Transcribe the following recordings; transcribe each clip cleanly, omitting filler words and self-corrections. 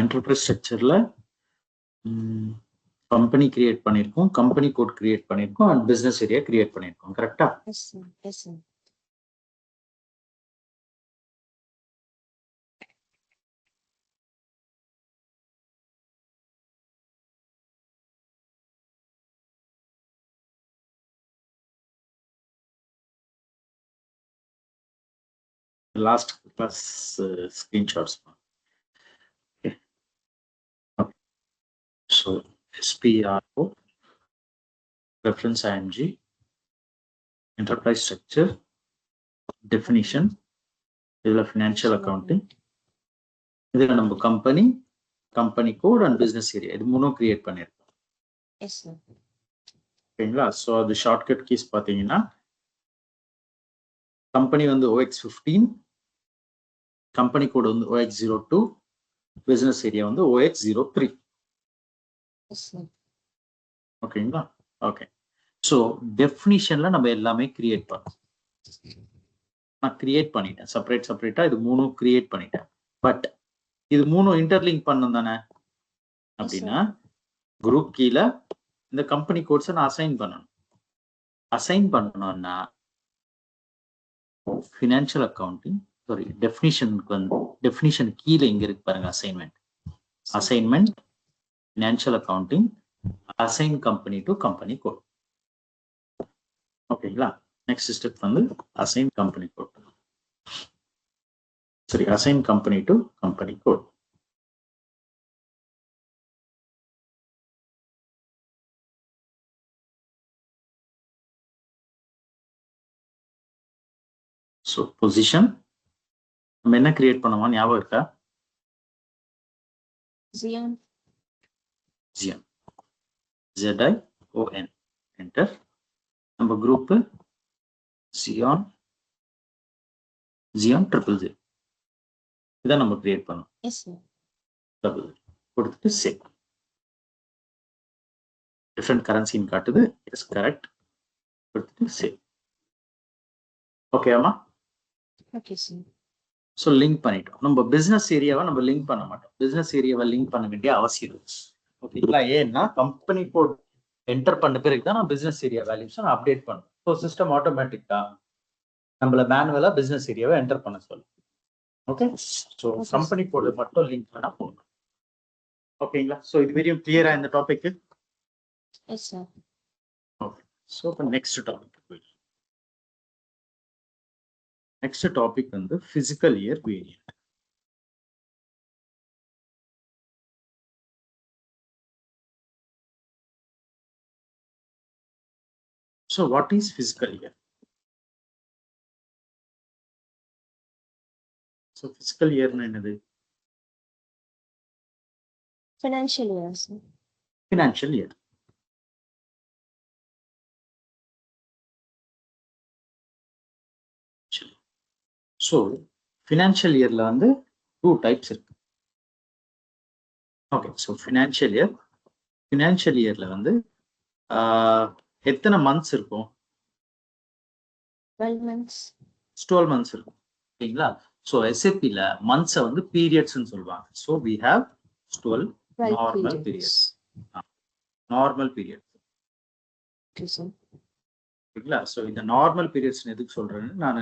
Enterprise ஸ்ட்ரக்சர்ல company create பண்ணியிருக்கோம், company code create பண்ணியிருக்கோம் அண்ட் பிசினஸ் ஏரியா கிரியேட் பண்ணியிருக்கோம். கரெக்டா? Yes, sir. Yes, sir. Last class screenshots. Okay. So SPRO, reference IMG, enterprise structure, definition, இதுல financial accounting, இதுல நம்ம company code and business area இது மூணும் create பண்ணிருக்கோம். Yes, sir. ஓகேங்களா? ஸோ அது ஷார்ட்கட் கீஸ் பார்த்தீங்கன்னா கம்பெனி வந்து OX15, கம்பெனி கோட் வந்து OX02, பிசினஸ் ஏரியா வந்து OX03. Yes, sir. ஓகேங்களா? ஓகே. ஸோ டெஃபினிஷன்ல நம்ம எல்லாமே கிரியேட் பண்ணோம். நான் கிரியேட் பண்ணிட்டேன் செப்பரேட்டா இது மூணும் கிரியேட் பண்ணிட்டேன். பட் இது மூணும் இன்டர்லிங்க் பண்ணும் தானே அப்படின்னா குரூப் கீழே இந்த கம்பெனி கோட்ஸை நான் அசைன் பண்ணணும்னா ஃபினான்ஷியல் அக்கௌண்டிங் சாரி டெஃபினிஷனுக்கு வந்து டெஃபினிஷன் கீழே இங்க இருக்கு பாருங்க assignment financial accounting assign company to company code. ஓகேங்களா? நெக்ஸ்ட் ஸ்டெப் வந்து அசைன் கம்பெனி கோட். சரி, assign company to company code. So position நம்ம என்ன கிரியேட் பண்ணுவோம் ஞாபகம் இருக்கா? Zion. ZION enter. நம்ம குரூப் Zion 000 இதான் நம்ம கிரியேட் பண்ணோம். Yes, sir. டபுள் கொடுத்துட்டு சேவ். டிஃப்ரெண்ட் கரன்சின்னு காட்டுது. Yes correct. கொடுத்துட்டு சேவ். ஓகேவா? Okay, sir. ஸோ லிங்க் பண்ணிட்டோம். நம்ம பிசினஸ் ஏரியாவை நம்ம லிங்க் பண்ண மாட்டோம். பிசினஸ் ஏரியாவை லிங்க் பண்ண வேண்டிய அவசியம் இல்லை. ஓகேங்களா? ஏன்னா கம்பெனி கோட் என்டர் பண்ண பிறகு தான் நான் பிசினஸ் ஏரியா வேல்யூஸ் நான் அப்டேட் பண்ணுவேன். ஸோ சிஸ்டம் ஆட்டோமேட்டிக்கா நம்மள மேனுவலா பிசினஸ் ஏரியாவை என்டர் பண்ண சொல்லும். ஓகே? ஸோ கம்பெனி கோடு மட்டும் லிங்க் பண்ணா போதும். ஓகேங்களா? ஸோ இது வெரியும் கிளியரா இந்த topic? Yes, sir. Okay. So இப்போ நெக்ஸ்ட் டாபிக் போயிடலாம். நெக்ஸ்ட் டாபிக் வந்து physical year variant. So what is fiscal year? So fiscal year na enadhu? Financial year, sir. Financial year. So financial year la வந்து two types இருக்கு. Okay, so financial year la வந்து எத்தனை months இருக்கும்? 12 months. 12 months இருக்கும். ஓகேங்களா? So SAP ல months வந்து periods ன்னு சொல்லுவாங்க. So we have 12 normal periods. Normal periods. Okay, sir. ஓகேங்களா? So இந்த நார்மல் பீரியட்ஸ் எதுக்கு சொல்றேன்னு நான்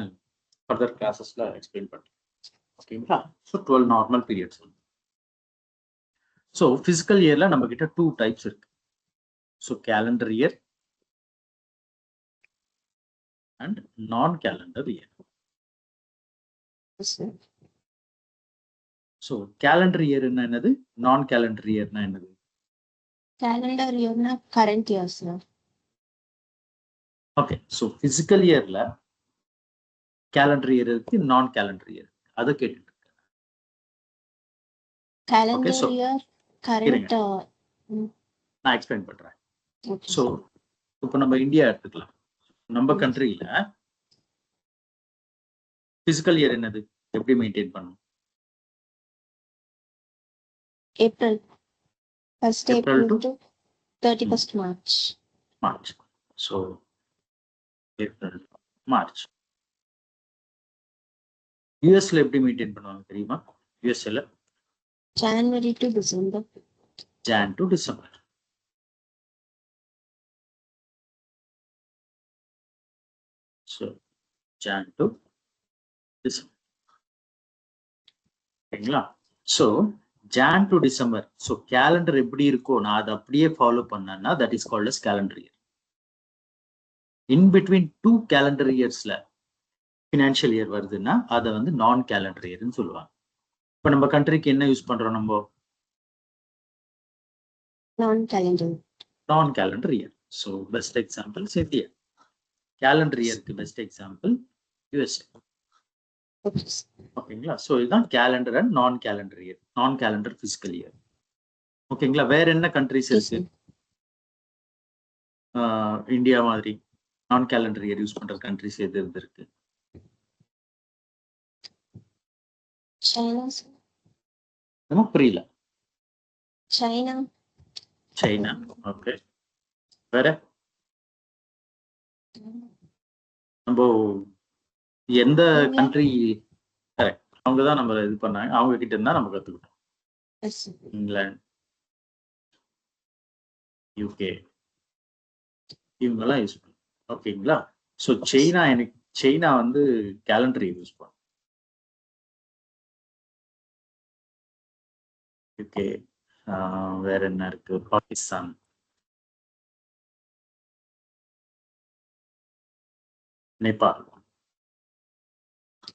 ஃபர்தர் கிளாஸஸ்ல எக்ஸ்பிளைன் பண்றேன். ஓகேங்களா? So 12 normal periods. So fiscal இயர்ல நம்ம கிட்ட 2 டைப்ஸ் இருக்கு. So calendar year and non calendar year. So calendar year என்னது, நான் கேலண்டர் இயர்னா என்னது? கேலண்டர் இயர்னா current year sir. Okay. So fiscal இயர்ல கேலண்டர் இயர் இருக்கு, நான் கேலண்டர் இயர். அதை கேட்டுட்டு இருக்கேன். கேலண்டர் இயர் கரண்ட் நான் எக்ஸ்பிளைன் பண்றேன். ஸோ இப்போ நம்ம இந்தியா எடுத்துக்கலாம். நம்ம கண்ட்ரியில பிசிக்கல் இயர் என்னது, எப்படி மெயின்டைன் பண்ணணும்? April 1st April to 31st March. So April March. யூஎஸ்ல எப்படி மெயின்டைன் பண்ணுவாங்க தெரியுமா? யூஎஸ்ல January to December. Jan to December. So Jan to December. சரிங்களா? So Jan to December. So calendar எப்படி இருக்கோ நான் அதை அப்படியே ஃபாலோ பண்ணேன்னா that is called as calendar year. In between 2 calendar yearsல ஃபினான்ஷியல் இயர் வருதுன்னா அதை வந்து நான் கேலண்டர் இயர்னு சொல்லுவாங்க. இப்போ நம்ம கண்ட்ரிக்கு என்ன யூஸ் பண்றோம் நம்ம? Non-calendar. நான் calendar year. So best example India. Calendar இயருக்கு பெஸ்ட் எக்ஸாம்பிள் யூஎஸ்ஏ. Okay. ஓகேங்களா? ஸோ இதுதான் calendar and non calendar year, நான் கேலண்டர் பிசிக்கல் இயர். ஓகேங்களா? வேற என்ன கண்ட்ரிஸ் Yes, இருக்கு? sir. இந்தியா மாதிரி நான் கேலண்டர் இயர் யூஸ் பண்ற கண்ட்ரிஸ் எது எது இருக்கு? China, sir. நம்ம புரியல. China. சைனா. ஓகே. வேற நம்ம எந்த England. கண்ட்ரி? கரெக்ட். அவங்க தான் நம்ம இது பண்ணாங்க, அவங்க கிட்ட இருந்தா நம்ம கத்துக்கிட்டோம். Yes, sir. இங்கிலாந்து, யூகே இவங்கெல்லாம் யூஸ் பண்ணும். ஓகேங்களா? ஸோ சைனா வந்து கேலண்டர் யூஸ் பண்ணும். யூகே. வேற என்ன இருக்கு? Pakistan, Nepal.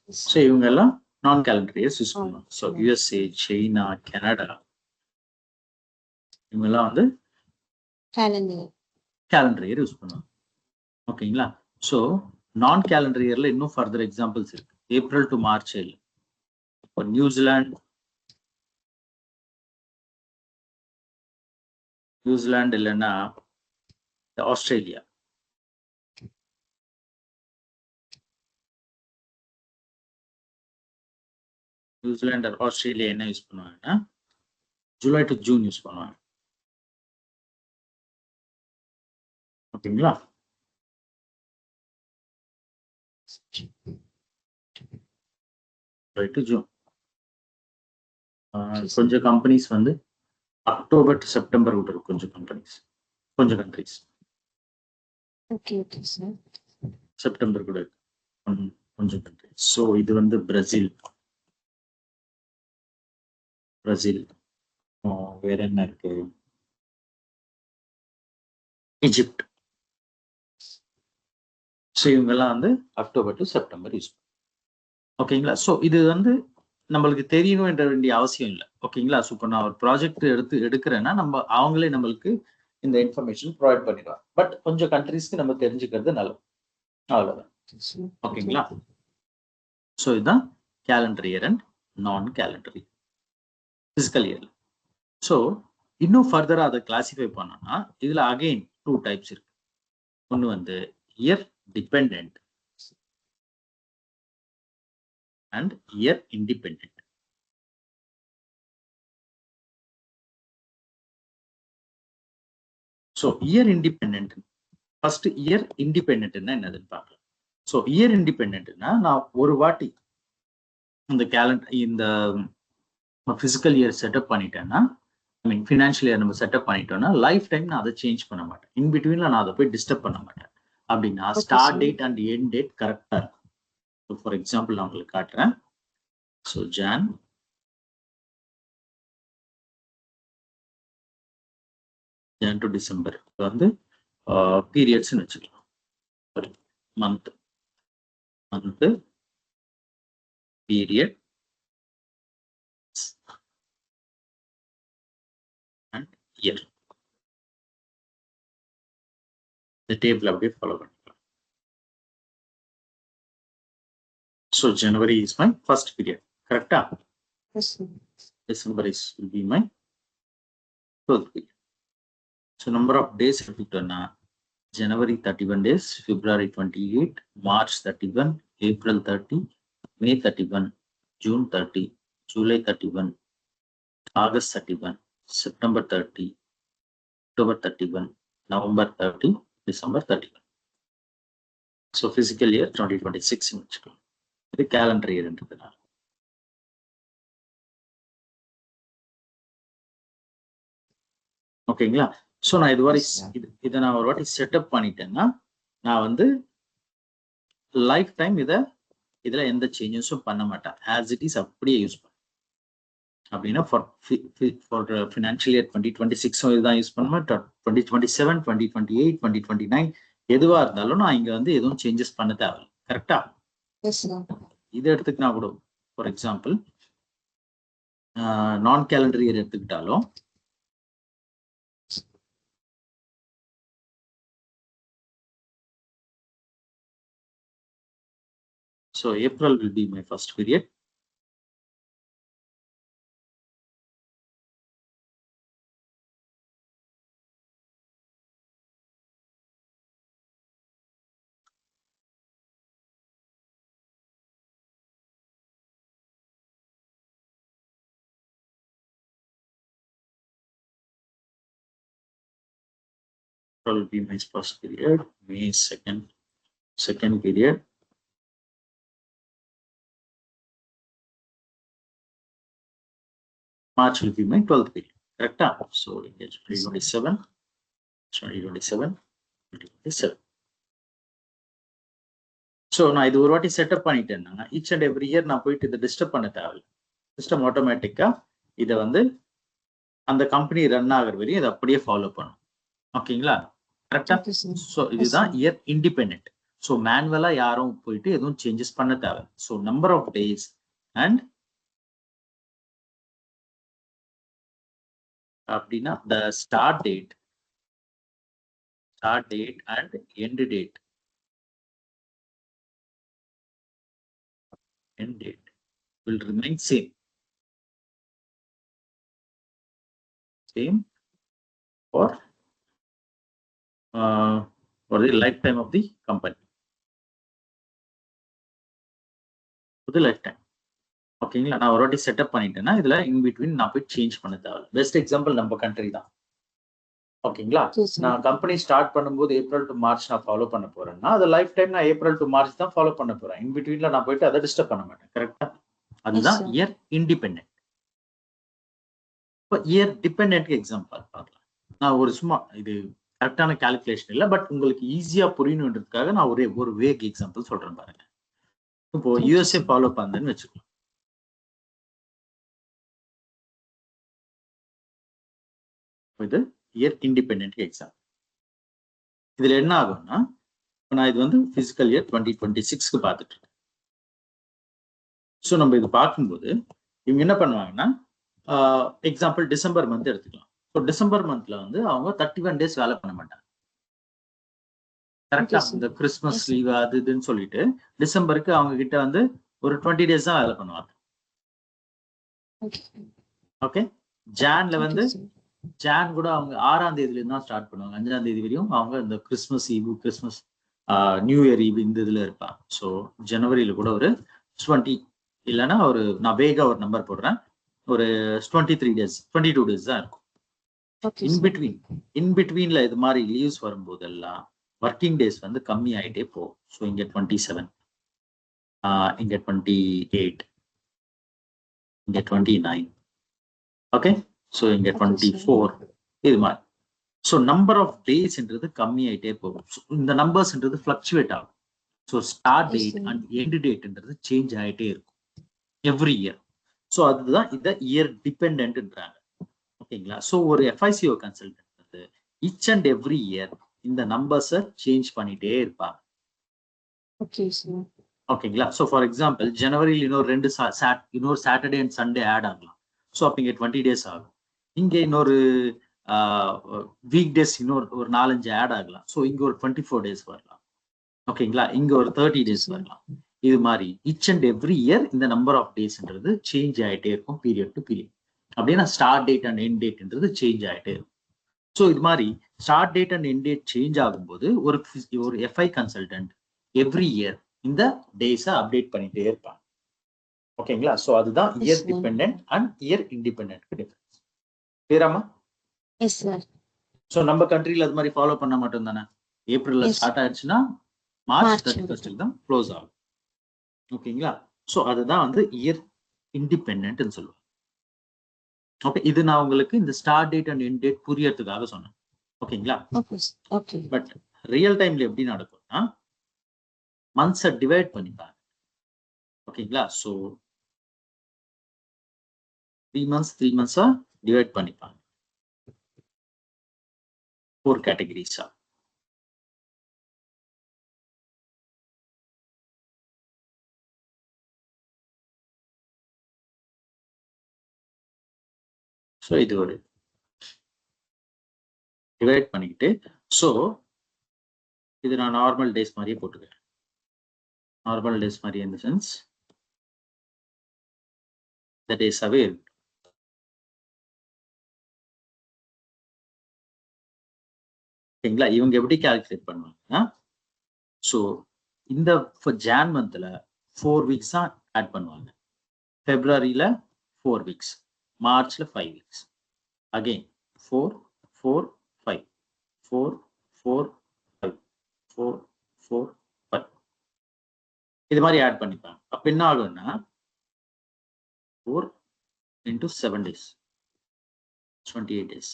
Yes, so sir. இவங்க எல்லாம் நான் கேலண்டர் இயர்ஸ் யூஸ் பண்ணுவோம். ஸோ யூஎஸ்ஏ, சைனா, கனடா இவங்கெல்லாம் வந்து Calendar. கேலண்டர் இயர் யூஸ் பண்ணுவாங்க. ஓகேங்களா? ஸோ நான் கேலண்டர் இயர்ல இன்னும் ஃபர்தர் எக்ஸாம்பிள்ஸ் இருக்கு. April to March. இப்போ நியூசிலாந்து இல்லைன்னா ஆஸ்திரேலியா. நியூசிலாந்து ஆஸ்திரேலியா என்ன யூஸ் பண்ணுவாங்கன்னா ஜூலை டு ஜூன் யூஸ் பண்ணுவாங்க. ஓகேங்களா? July to June. கொஞ்சம் கம்பெனிஸ் வந்து அக்டோபர் டு செப்டம்பர் விட்டுரும். கொஞ்சம் கம்பெனிஸ், கொஞ்சம் countries Okay, okay, sir. September கூட இருக்கு கொஞ்சம் கண்ட்ரிஸ். ஸோ இது வந்து பிரேசில். வேற என்ன இருக்கு? ஈஜிப்ட். ஸோ இவங்கெல்லாம் வந்து அக்டோபர் டு செப்டம்பர் யூஸ் பண்ணும். ஓகேங்களா? ஸோ இது வந்து நம்மளுக்கு தெரியணும் என்ற வேண்டிய அவசியம் இல்லை. ஓகேங்களா? ஸோ இப்போ நான் ஒரு ப்ராஜெக்ட் எடுக்கிறேன்னா அவங்களே நம்மளுக்கு இந்த இன்ஃபர்மேஷன் ப்ரொவைட் பண்ணிடுவாங்க. பட் கொஞ்சம் கண்ட்ரிஸ்க்கு நம்ம தெரிஞ்சுக்கிறது நல்லது. அவ்வளவுதான். ஓகேங்களா? ஸோ இதுதான் calendar year and non calendar year, physical year. So இன்னும் ஃபர்தரா அதை கிளாசிஃபை பண்ணோம்னா இதுல அகைன் 2 டைப்ஸ் இருக்கு. ஒன்று வந்து year depend and year independent. So year independent, first year இண்டிபெண்ட்னா என்னதுன்னு பார்க்கலாம். ஸோ இயர் இண்டிபெண்ட்னா நான் ஒரு வாட்டி இந்த கேலண்டர் இந்த பிசிக்கல் இயர் செட்டப் பண்ணிட்டேன்னா, ஐ மீன் ஃபினான்ஷியல் இயர் நம்ம செட்டப் பண்ணிட்டோம்னா லைஃப் டைம் நான் அதை சேஞ்ச் பண்ண மாட்டேன். இன் பிட்வீன்ல நான் அதை போய் டிஸ்டர்ப் பண்ண மாட்டேன். அப்படின்னா start date and end date கரெக்டா இருக்கும். ஃபார் எக்ஸாம்பிள் நான் உங்களுக்கு காட்டுறேன். ஸோ ஜான் டு டிசம்பர் வந்து பீரியட்ஸ்ன்னு வச்சுக்கலாம். Month period and year. இந்த டேபிள் அப்படியே ஃபாலோ பண்ணிக்கலாம். So January is my first period. கரெக்டா? December will be my third period. So number of days எடுத்துக்கிட்டோம்னா January 31 days, February 28, March 31, April 30, May 31, June 30, July 31, August 31, September 30, October 31, November 30, December 31. So physical year 2026 ன்னு வச்சுக்கலாம். இது calendar இயர்ன்றதுனால. ஓகேங்களா? So நான் இதுவரை Yes, sir. இதை நான் ஒரு வாட்டி செட்டப் பண்ணிட்டேன்னா நான் வந்து லைஃப் டைம் இதுல எந்த சேஞ்சஸும் பண்ண மாட்டேன். ஆஸ் இட் இஸ் அப்படியே யூஸ் பண்ணேன். அப்படின்னா ஃபார் ஃபினான்ஷியல் இயர் 2026 இதுதான் யூஸ் பண்ணுவேன். 2027, 2028, 2029 எதுவா இருந்தாலும் நான் இங்க வந்து எதுவும் சேஞ்சஸ் பண்ண தேவையில்லை. கரெக்டா? Yes, sir. இதை எடுத்துக்கினா கூட ஃபார் எக்ஸாம்பிள் நான் கேலண்டர் இயர் எடுத்துக்கிட்டாலும் so April will be my first period. April will be my first period. May second period. March will be my 12th period. Correct? So it's 2027, 2027, 2027. So நான் இது ஒரு வாட்டி setup பண்ணிட்டேன்னா each and every year நான் போயிட்டு இதை disturb பண்ண தேவையில்லை. சிஸ்டம் ஆட்டோமேட்டிக்கா இதை வந்து அந்த கம்பெனி ரன் ஆகிற வரையும் இதை அப்படியே ஃபாலோ பண்ணும். ஓகேங்களா? கரெக்டா? ஸோ இதுதான் இயர் இண்டிபெண்ட். ஸோ மேனுவலா யாரும் போயிட்டு எதுவும் சேஞ்சஸ் பண்ண தேவை. So number of days and அப்படின்னா the start date and end date will remain same for the lifetime of the company. For the lifetime. ஓகேங்களா? நான் ஒரு வாட்டி செட்டப் பண்ணிட்டேன்னா இதுல இன் பிட்வீன் நான் போய் சேஞ்ச் பண்ண தேவை. பெஸ்ட் எக்ஸாம்பிள் நம்ம கண்ட்ரி தான். ஓகேங்களா? நான் கம்பெனி ஸ்டார்ட் பண்ணும்போது ஏப்ரல் டு மார்ச் நான் ஃபாலோ பண்ண போறேன்னா அது லைஃப் டைம் நான் ஏப்ரல் டு மார்ச் தான் ஃபாலோ பண்ண போறேன். இன் பிட்வீன்ல நான் போயிட்டு அதை டிஸ்டர்ப் பண்ண மாட்டேன். கரெக்டா? அதுதான் இயர் இண்டிபெண்ட். இப்போ இயர் டிபெண்ட் எக்ஸாம்பிள் பார்க்கலாம். நான் ஒரு சும்மா இது கரெக்டான கால்குலேஷன் இல்லை, பட் உங்களுக்கு ஈஸியா புரியணுன்றதுக்காக நான் ஒரு வேக் எக்ஸாம்பிள் சொல்றேன் பாருங்க. இப்போ யூஎஸ்ஏ ஃபாலோ பண்ணேன்னு வச்சுக்கலாம். இது இயர் இண்டிபெண்ட் எக்ஸாம். இதுல என்ன ஆகும்னா நான் இது வந்து பிசிக்கல் இயர் 2026க்கு பார்த்துட்டு இருக்கேன். ஸோ நம்ம இது பார்க்கும்போது இவங்க என்ன பண்ணுவாங்கன்னா எக்ஸாம்பிள் டிசம்பர் மந்த் எடுத்துக்கலாம். ஸோ டிசம்பர் மந்த்ல வந்து அவங்க 31 டேஸ் வேலை பண்ண மாட்டாங்க. கரெக்டா? இந்த கிறிஸ்மஸ் லீவ் அது இதுன்னு சொல்லிட்டு டிசம்பருக்கு அவங்க கிட்ட வந்து ஒரு 20 டேஸ் தான் வேலை பண்ணுவாங்க. ஓகே. ஜான்ல வந்து ஜான் கூட அவங்க 6ஆம் தேதியில தான் ஸ்டார்ட் பண்ணுவாங்க. 5ஆம் தேதி வரையும் அவங்க இந்த Christmas eve, Christmas new year eve இந்த இதுல இருப்பாங்க. ஸோ ஜனவரியில கூட ஒரு 20 இல்லைன்னா ஒரு நான் வேகா ஒரு நம்பர் போடுறேன், ஒரு 23 டேஸ் 22 டேஸ் தான் இருக்கும். இன்பிட்வீன்ல இது மாதிரி லீவ்ஸ் வரும்போதெல்லாம் ஒர்க்கிங் டேஸ் வந்து கம்மி ஆகிட்டே போகும். ஸோ இங்க 27, இங்க 28, இங்க 29, ஓகே. ஸோ இங்க 24 இது மாதிரி. ஸோ நம்பர் ஆஃப் டேஸ்ன்றது கம்மி ஆகிட்டே போகும். இந்த நம்பர்ஸ்ன்றது ஃபிளக்சுவேட் ஆகும். So start date and end டேட்ன்றது சேஞ்ச் ஆகிட்டே இருக்கும் எவ்ரி இயர். ஸோ அதுதான் இதை இயர் டிபெண்ட்ன்றாங்க. ஓகேங்களா? ஸோ ஒரு எஃப்ஐசிஓ கன்சல்டன்ட் வந்து ஈச் அண்ட் எவ்ரி இயர் இந்த நம்பர்ஸை சேஞ்ச் பண்ணிட்டே இருப்பாங்க. ஓகேங்களா? ஸோ ஃபார் எக்ஸாம்பிள் ஜனவரியில் இன்னொரு சாட்டர்டே அண்ட் சண்டே ஆட் ஆகலாம். ஸோ அப்போ இங்கே 20 டேஸ் ஆகும். இங்கே இன்னொரு வீக் டேஸ் இன்னொரு ஒரு 4-5 ஆட் ஆகலாம். ஸோ இங்க ஒரு 24 டேஸ் வரலாம். ஓகேங்களா? இங்க ஒரு 30 டேஸ் வரலாம். இது மாதிரி ஈச் அண்ட் எவ்ரி இயர் இந்த நம்பர் ஆஃப் டேஸ்ன்றது சேஞ்ச் ஆகிட்டே இருக்கும் பீரியட் டு பீரியட். அப்படின்னா ஸ்டார்ட் டேட் அண்ட் எண்ட் டேட்ன்றது சேஞ்ச் ஆகிட்டே இருக்கும். ஸோ இது மாதிரி start date and end date change ஆகும்போது ஒரு எஃப்ஐ கன்சல்டன்ட் எவ்ரி இயர் இந்த டேஸை அப்டேட் பண்ணிட்டே இருப்பாங்க. ஓகேங்களா? ஸோ அதுதான் year depend and year independent difference. கிளியராமா? Yes sir. ஸோ நம்ம கண்ட்ரியில் அது மாதிரி ஃபாலோ பண்ண மாட்டோம் தானே. ஏப்ரல்ல ஸ்டார்ட் ஆயிடுச்சுன்னா மார்ச் 31 தான் க்ளோஸ் ஆகும். ஓகேங்களா? ஸோ அதுதான் வந்து இயர் இண்டிபெண்ட்னு சொல்லுவாங்க. ஓகே, இது நான் உங்களுக்கு இந்த start date and end date புரியறதுக்காக சொன்னேன். ஓகேங்களா? ஓகே. பட் ரியல் டைம்ல எப்படி நடக்கும்னா மந்த்ஸை டிவைட் பண்ணிப்பாங்க. ஓகேங்களா? ஸோ 3 months டிவைட் பண்ணிப்பாங்க 4 கேட்டகரிஸா. ஸோ இது ஒரு டிவைட் பண்ணிக்கிட்டு, ஸோ இது நான் நார்மல் டேஸ் மாதிரியே போட்டுக்கிறேன். நார்மல் டேஸ் மாதிரி இந்த சென்ஸ் இந்த டேஸாவே இருக்கு. ஓகேங்களா? இவங்க எப்படி கால்குலேட் பண்ணுவாங்கன்னா, ஸோ இந்த ஜான் மந்த்ல 4 weeks தான் ஆட் பண்ணுவாங்க. பிப்ரவரியில 4 weeks, மார்ச்ல 5 weeks, அகைன் 4 4 5 4 4 5 4 4 5 இது மாதிரி ஆட் பண்ணிப்பாங்க. அப்ப என்ன ஆகும்னா 4 into 7 days 28 days.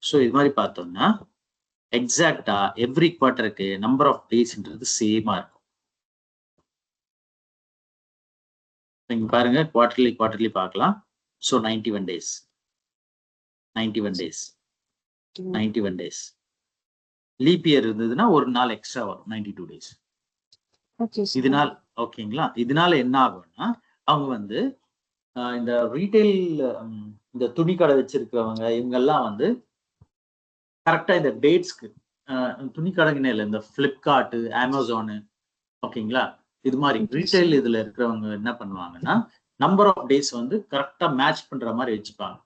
ஸோ இது மாதிரி பார்த்தோம்னா எக்ஸாக்டா எவ்ரி குவார்டருக்கு நம்பர் ஆஃப் டேஸ்ன்றது சேமா இருக்கும். நீங்க பாருங்க, குவார்டர்லி பார்க்கலாம். So 91 days 91 days 91 days. Leap year இருந்ததுன்னா ஒரு நாள் எக்ஸ்ட்ரா வரும், 92 days. இதனால ஓகேங்களா? இதனால என்ன ஆகும்னா அவங்க வந்து இந்த ரீட்டைல் இந்த துணி கடை வச்சிருக்கிறவங்க இவங்கெல்லாம் வந்து கரெக்டா இந்த டேட்ஸ்க்கு துணி கடைங்கன்னு இல்லை, இந்த பிளிப்கார்ட், அமேசானு, ஓகேங்களா, இது மாதிரி ரீட்டைல் இதுல இருக்கிறவங்க என்ன பண்ணுவாங்கன்னா நம்பர் ஆஃப் டேஸ் வந்து கரெக்டா மேட்ச் பண்ற மாதிரி வச்சுப்பாங்க.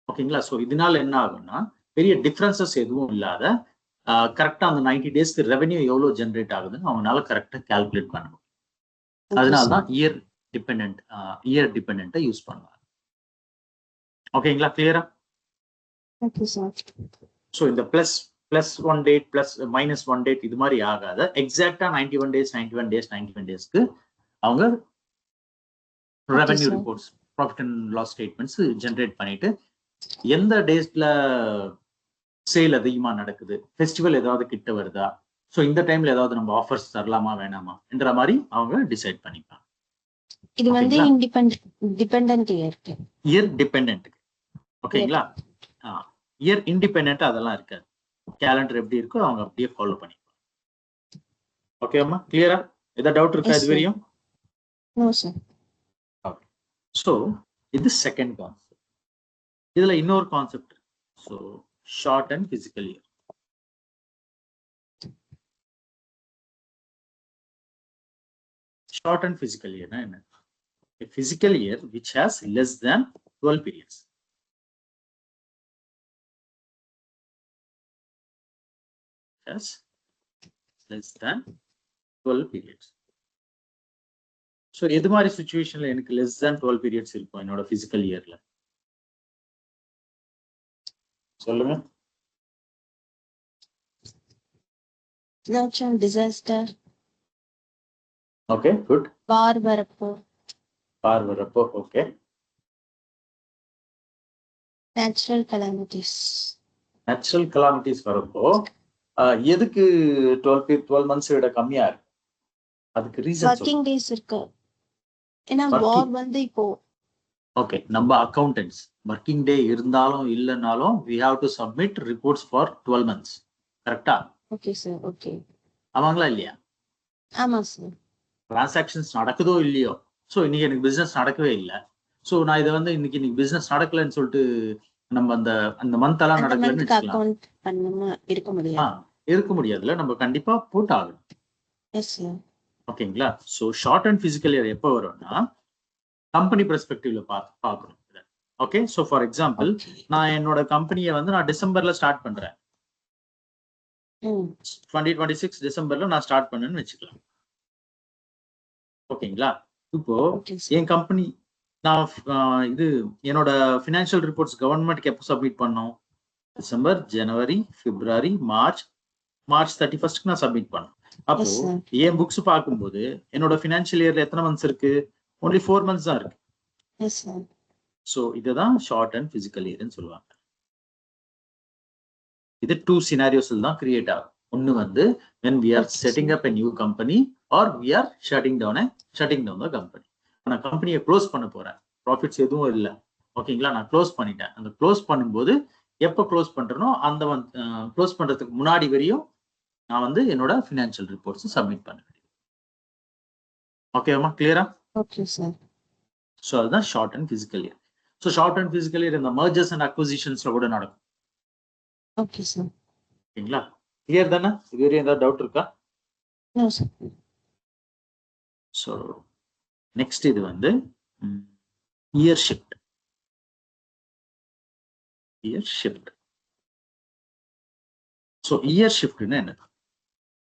ஓகேங்களா? ஸோ இதனால என்ன ஆகும்னா பெரிய டிஃபரன்சஸ் எதுவும் இல்லாத கரெக்டா அந்த 90 daysக்கு ரெவென்யூ எவ்வளவு ஜென்ரேட் ஆகுதுன்னு அவங்களால கரெக்டா கால்குலேட் பண்ண முடியும். அதனாலதான் இயர் டிபெண்டன்ட்டை யூஸ் பண்ணுவாங்க. ஓகேங்களா? கிளியரா? ஸோ இந்த பிளஸ் 1 date பிளஸ் -1 date இது மாதிரி ஆகாத எக்ஸாக்டா 91 daysக்கு அவங்க revenue reports, profit and loss statements generate பண்ணிட்டு எந்த டேஸ்ல சேல் அதிகமா நடக்குது, ஃபெஸ்டிவல் ஏதாவது கிட்ட வருதா, ஸோ இந்த டைம்ல ஏதாவது நம்ம ஆஃபர்ஸ் தரலாமா வேணாமா என்ற மாதிரி அவங்க டிசைட் பண்ணிப்பாங்க. இது வந்து டிபெண்டன்ட் இயர் டிபெண்டன்ட். ஓகேங்களா? இயர் இண்டிபெண்டன்ட் அதெல்லாம் இருக்காது. கேலண்டர் எப்படி இருக்கோ அவங்க அப்படியே ஃபாலோ பண்ணிப்பாங்க. ஓகே அம்மா, கிளியரா? ஏதாவது டவுட் இருக்கா இது வரையும்? No sir. ஓகே. ஸோ இது செகண்ட் கான்செப்ட். இதுல இன்னொரு concept. So short and fiscal year. Short and fiscal இயர்னா என்ன? A physical year which has less than 12 periods. Has less than 12 periods. So எது மாதிரி சிச்சுவேஷன்ல எனக்கு less than 12 periods இருக்கும் என்னோட பிசிக்கல் இயர்ல? சொல்லுங்க. Natural disaster. Okay, good. War வரப்போ. ஓகே. நேச்சுரல் கலாமிட்டிஸ் வரப்போ எதுக்கு 12 months விட கம்மியா இருக்கு? அதுக்கு ரீசன் வர்க்கிங் டேஸ் இருக்கு. ஏன்னா வார் வந்து இப்போ ஓகே, நம்ம அக்கவுண்டன்ட்ஸ் வர்க்கிங் டே இருந்தாலும் இல்லைனாலும் we have to submit reports for 12 months. கரெக்டா? Okay sir. ஓகே. ஆமாங்களா இல்லையா? ஆமா சார். டிரான்சாக்ஷன்ஸ் நடக்குதோ இல்லையோ, ஸோ இன்னைக்கு எனக்கு பிசினஸ் நடக்கவே இல்லை, ஸோ நான் இதை வந்து இன்னைக்கு பிசினஸ் நடக்கலன்னு சொல்லிட்டு நம்ம அந்த மந்த் எல்லாம் நடக்கலன்னு இருக்க முடியாதுல்ல, நம்ம கண்டிப்பா போட்டு ஆகணும். ஓகேங்களா? So short and fiscal year எப்போ வரும்னா கம்பெனி பெர்ஸ்பெக்டிவ்ல பார்க்கணும். ஓகே, ஸோ ஃபார் எக்ஸாம்பிள் நான் என்னோட கம்பெனியை வந்து நான் டிசம்பர்ல ஸ்டார்ட் பண்றேன், 2026 டிசம்பர்ல நான் ஸ்டார்ட் பண்ணேன்னு வச்சுக்கலாம். ஓகேங்களா? இப்போ என் கம்பெனி நான் இது என்னோட ஃபினான்ஷியல் ரிப்போர்ட்ஸ் கவர்மெண்ட்க்கு எப்போ சப்மிட் பண்ணோம்? டிசம்பர், ஜனவரி, பிப்ரவரி, மார்ச் 31st நான் சப்மிட் பண்ணேன். அப்போ Yes, sir. என் புக்ஸ் பார்க்கும்போது என்னோட ஃபினான்ஷியல் இயர்ல எத்தனை மந்த்ஸ் இருக்கு? only 4 months தான் இருக்கு. Yes, sir. ஸோ இதுதான் ஷார்ட் அண்ட் பிசிக்கல் இயர்னு சொல்லுவாங்க. இது 2 scenarios தான் கிரியேட் ஆகும். ஒன்னு வந்து when we are setting up a new company or we are shutting down the company. நான் கம்பெனியை க்ளோஸ் பண்ண போறேன், ப்ராஃபிட்ஸ் எதுவும் இல்லை, ஓகேங்களா, நான் க்ளோஸ் பண்ணிட்டேன். அந்த க்ளோஸ் பண்ணும்போது எப்போ க்ளோஸ் பண்றேனோ அந்த க்ளோஸ் பண்றதுக்கு முன்னாடி வரையும் நான் வந்து என்னோட ஃபினான்ஷியல் ரிப்போர்ட்ஸ் சப்மிட் பண்ண வேண்டியது. ஓகேவா, கிளியரா? Okay, sir. ஸோ அதுதான் short and fiscal year. So short and fiscal year இந்த மர்ஜர்ஸ் அண்ட் அக்விசிஷன்ஸ்ல கூட நடக்கும். Okay, sir. ஓகேங்களா, கிளியர் தானே? இது வரையும் ஏதாவது டவுட் இருக்கா? No, sir. ஸோ நெக்ஸ்ட் இது வந்து இயர் ஷிஃப்ட். ஸோ இயர் ஷிஃப்ட்னா என்னது?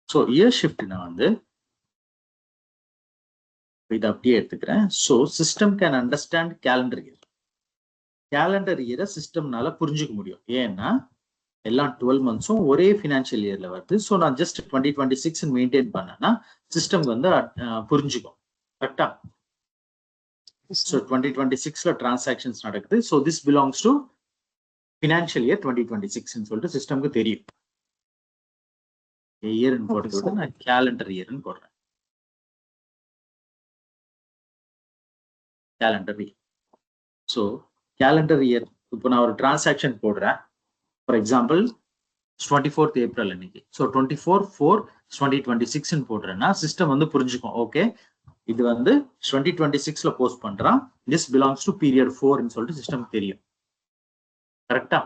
ஸோ இயர் ஷிஃப்ட்னா வந்து இதை அப்படியே எடுத்துக்கிறேன். So system can understand calendar year. Calendar இயரை சிஸ்டம்னால புரிஞ்சுக்க முடியும். ஏன்னா எல்லாம் 12 மந்த்ஸும் ஒரே ஃபினான்ஷியல் இயர்ல வருது. ஸோ நான் ஜஸ்ட் 2026 மெயின்டைன் பண்ணேன்னா சிஸ்டம்க்கு வந்து புரிஞ்சுக்கும். கரெக்டா? ஸோ 2026ல டிரான்சாக்ஷன்ஸ் நடக்குது. So this belongs to financial year 2026 சொல்லிட்டு சிஸ்டம்க்கு தெரியும். இயர்னு போடுறத விட நான் கேலண்டர் இயர்னு போடுறேன். Calendar year. So calendar year இப்போ நான் ஒரு டிரான்சாக்ஷன் போடுறேன். ஃபார் எக்ஸாம்பிள் 24th April அன்னைக்கு. ஸோ 24/4/2026 போடுறேன்னா சிஸ்டம் வந்து புரிஞ்சுக்கும். ஓகே, இது வந்து 2026ல போஸ்ட் பண்றான், திஸ் பிலாங்ஸ் டு பீரியட் 4 சொல்லிட்டு சிஸ்டம் தெரியும். கரெக்டா?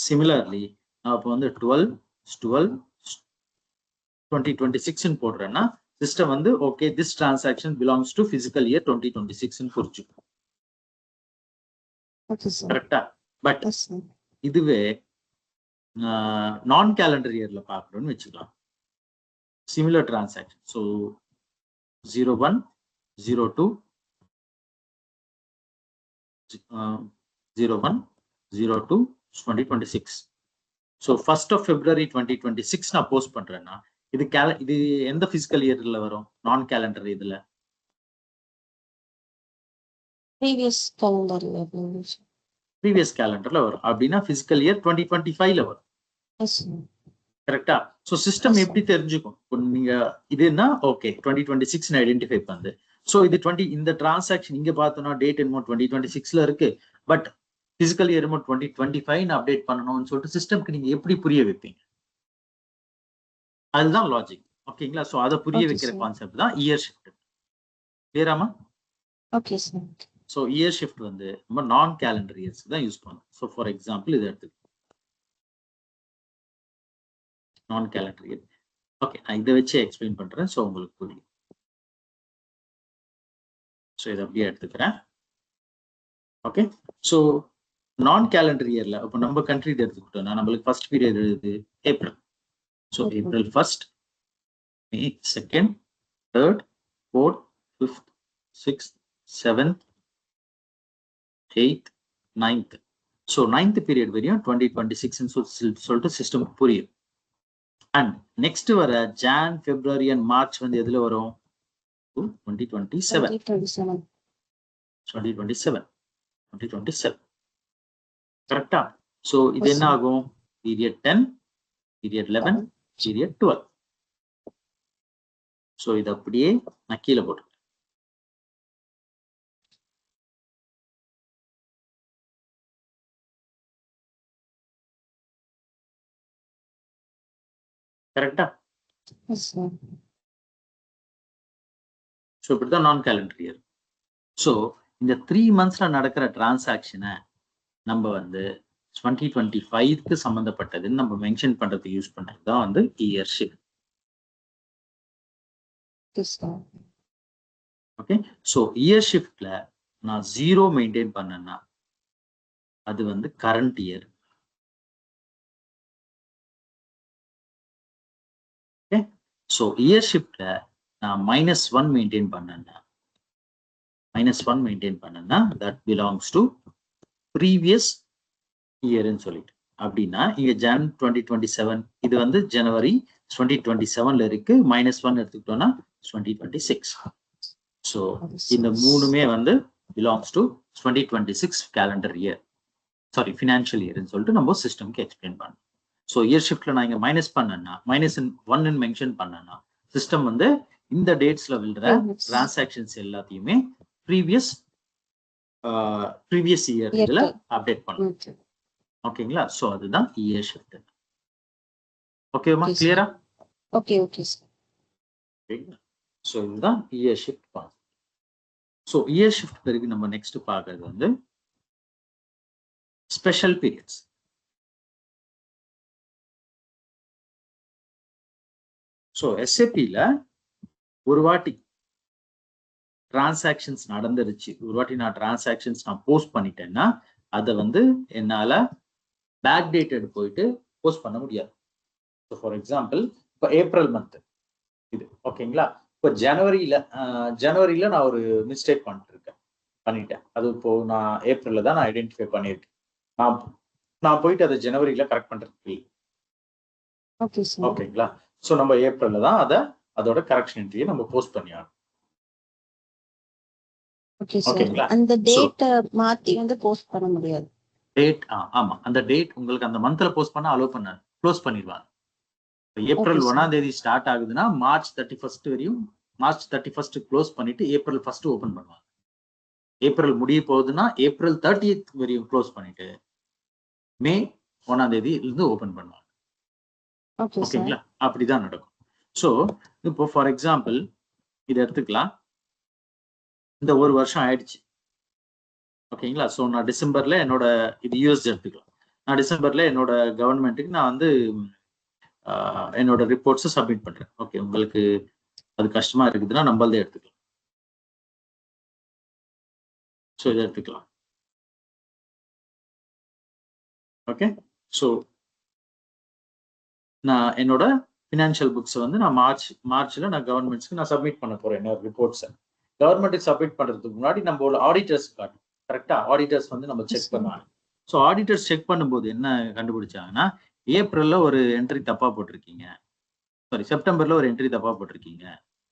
சிமிலர்லி நான் இப்போ வந்து 12/12/2026 போடுறேன்னா சிஸ்டம் வந்து okay, this transaction belongs to physical year 2026 புரிஞ்சுக்கும். கரெக்டா? பட் இதுவே நான் கேலண்டர் இயர்ல பார்க்கணும்னு வச்சுக்கலாம். Similar transaction. So 01/02/2026. So 1st of February 2026 நான் போஸ்ட் பண்றேன்னா இது எந்த பிசிக்கல் இயர்ல வரும்? நான் கேலண்டர் இதுல ப்ரீவியஸ் கேலண்டர்ல வரும். அப்படின்னா பிசிக்கல் இயர் 2025ல வரும். கரெக்டா? ஸோ சிஸ்டம் எப்படி தெரிஞ்சுக்கும்? நீங்க இதுன்னா ஓகே 2026 ஐடென்டிஃபை பண்ணுது. ஸோ இது இந்த டிரான்சாக்ஷன் இங்க பார்த்தோம்னா டேட் என்னமோ 2026ல இருக்கு, பட் பிசிக்கல் இயர் என்னமோ 2025 அப்டேட் பண்ணணும்னு சொல்லிட்டு சிஸ்டம்க்கு நீங்க எப்படி புரிய வைப்பீங்க? அதுதான் லாஜிக். ஓகேங்களா? ஸோ அதை புரிய வைக்கிற கான்செப்ட் தான் இயர் ஷிஃப்ட். கிளியராமா? Okay sir. So year shift வந்து நம்ம நான் கேலண்டர் இயர்ஸ் தான் யூஸ் பண்ணுவோம். ஸோ ஃபார் எக்ஸாம்பிள் இதை எடுத்து நான் கேலண்டர் இயர். ஓகே, நான் இதை வச்சு எக்ஸ்பிளைன் பண்றேன். ஸோ உங்களுக்கு புரியும். ஸோ இதை அப்படியே எடுத்துக்கிறேன். ஓகே, ஸோ நான் கேலண்டர் இயர்ல இப்போ நம்ம கண்ட்ரி எடுத்துக்கிட்டோம்னா நம்மளுக்கு ஃபர்ஸ்ட் பீரியட் எழுது April. So April 1st, May 2nd, 3rd, 4th, 5th, 6th, 7th, 8th, 9th. So 9th period வரையும் 2026 சொல்லிட்டு சிஸ்டம் புரியும். அண்ட் நெக்ஸ்ட் வர ஜான், பிப்ரவரி அண்ட் மார்ச் வந்து எதுல வரும்? 2027. கரெக்டா? ஸோ இது என்ன ஆகும்? Period 10, period 11, period 12. ஸோ இது அப்படியே நான் கீழே போட்டுருக்கேன். கரெக்டா? ஸோ இப்படிதான் நான் கேலண்டர் இயர். ஸோ இந்த 3 monthsல நடக்கிற டிரான்சாக்ஷனை நம்ம வந்து 2025க்கு சம்பந்தப்பட்டதுன்னு நம்ம மென்ஷன் பண்றது யூஸ் பண்ணதுதான் வந்து year shift. Okay, so year ஷிஃப்ட்ல நான் 0 மெயின்டைன் பண்ணேன்னா அது வந்து current year. Okay, so year ஷிஃப்ட்ல நான் -1 மெயின்டைன் பண்ணேன்னா தட் பிலாங்ஸ் டு ப்ரீவியஸ் இயர்ன்னு சொல்லிட்டு. அப்படின்னா இங்க ஜான் 2027, இது வந்து ஜனவரி 2027ல இருக்கு. -1 எடுத்துக்கிட்டோம்னா 2026. ஸோ இந்த மூணுமே வந்து belongs to 2026 calendar year, sorry financial இயர்னு சொல்லிட்டு நம்ம சிஸ்டம்க்கு எக்ஸ்பிளைன் பண்ணணும். ஸோ இயர் ஷிஃப்ட்ல நான் இங்க மைனஸ் பண்ணேன்னா -1 மென்ஷன் பண்ணேன்னா சிஸ்டம் வந்து இந்த டேட்ஸ்ல விழுற டிரான்சாக்ஷன்ஸ் எல்லாத்தையுமே ப்ரீவியஸ் இயர் இதுல அப்டேட் பண்ணும். ஓகேங்களா? ஸோ அதுதான் இயர் ஷிஃப்ட். ஓகேவா? கிளியரா? Okay okay sir. ஸோ இதுதான் year shift part. So year shift பிறகு நம்ம நெக்ஸ்ட் பார்க்கறது வந்து ஸ்பெஷல் பீரியட்ஸ். ஸோ எஸ்ஏபியில் ஒரு வாட்டி டிரான்சாக்ஷன்ஸ் நடந்துருச்சு, ஒரு வாட்டி நான் போஸ்ட் பண்ணிட்டேன்னா அதை வந்து என்னால பேக் டேட்டட் போயிட்டு போஸ்ட் பண்ண முடியாது. ஸோ ஃபார் எக்ஸாம்பிள் இப்போ ஏப்ரல் மந்த் இது, ஓகேங்களா? இப்போ ஜனவரியில நான் ஒரு மிஸ்டேக் பண்ணிட்டேன். அது இப்போ நான் ஏப்ரல்ல தான் நான் ஐடென்டிஃபை பண்ணியிருக்கேன். நான் போயிட்டு அதை ஜனவரியில கரெக்ட் பண்றதுக்கு இல்லை. ஓகேங்களா? ஸோ நம்ம ஏப்ரல்ல தான் அதோட கரெக்ஷன் என்ட்ரியை நம்ம போஸ்ட் பண்ணி ஆகணும். ஓகேங்களா? அந்த டேட் மாத்தி வந்து போஸ்ட் பண்ண முடியாது. டேட் ஆமா, அந்த டேட் உங்களுக்கு அந்த மந்த்ல போஸ்ட் பண்ண அலோவ் பண்ண க்ளோஸ் பண்ணிடுவாங்க. ஏப்ரல் 1ஆம் தேதி ஸ்டார்ட் ஆகுதுன்னா மார்ச் 31 வரையும், மார்ச் 31 க்ளோஸ் பண்ணிட்டு ஏப்ரல் 1 ஓபன் பண்ணுவாங்க. ஏப்ரல் முடிய போகுதுன்னா ஏப்ரல் 30th வரையும் க்ளோஸ் பண்ணிட்டு மே 1ஆம் தேதி இருந்து ஓபன் பண்ணுவாங்க. ஓகேங்களா? அப்படிதான் நடக்கும். ஸோ இப்போ ஃபார் எக்ஸாம்பிள் இதை எடுத்துக்கலாம். இந்த ஒரு வருஷம் ஆயிடுச்சு, ஓகேங்களா? ஸோ நான் டிசம்பர்ல என்னோட இது யூஎஸ் எடுத்துக்கலாம். நான் டிசம்பர்ல என்னோட கவர்மெண்ட்டுக்கு நான் வந்து என்னோட ரிப்போர்ட்ஸை சப்மிட் பண்றேன். ஓகே, உங்களுக்கு அது கஷ்டமா இருக்குதுன்னா நம்மளதே எடுத்துக்கலாம். ஸோ இதை எடுத்துக்கலாம். ஓகே, ஸோ நான் என்னோட ஃபினான்ஷியல் புக்ஸை வந்து நான் மார்ச்ல நான் கவர்மெண்ட்ஸ்க்கு நான் சப்மிட் பண்ண போறேன். என்னோட ரிப்போர்ட்ஸை கவர்மெண்ட்டுக்கு சப்மிட் பண்றதுக்கு முன்னாடி நம்மளோட ஆடிட்டர்ஸ் காட்டும். கரெக்டா? ஆடிட்டர்ஸ் வந்து நம்ம செக் பண்ணுவாங்க. ஸோ ஆடிட்டர்ஸ் செக் பண்ணும்போது என்ன கண்டுபிடிச்சாங்கன்னா, ஏப்ரல்ல ஒரு என்ட்ரி தப்பா போட்டிருக்கீங்க, சாரி செப்டம்பர்ல ஒரு என்ட்ரி தப்பா போட்டிருக்கீங்க,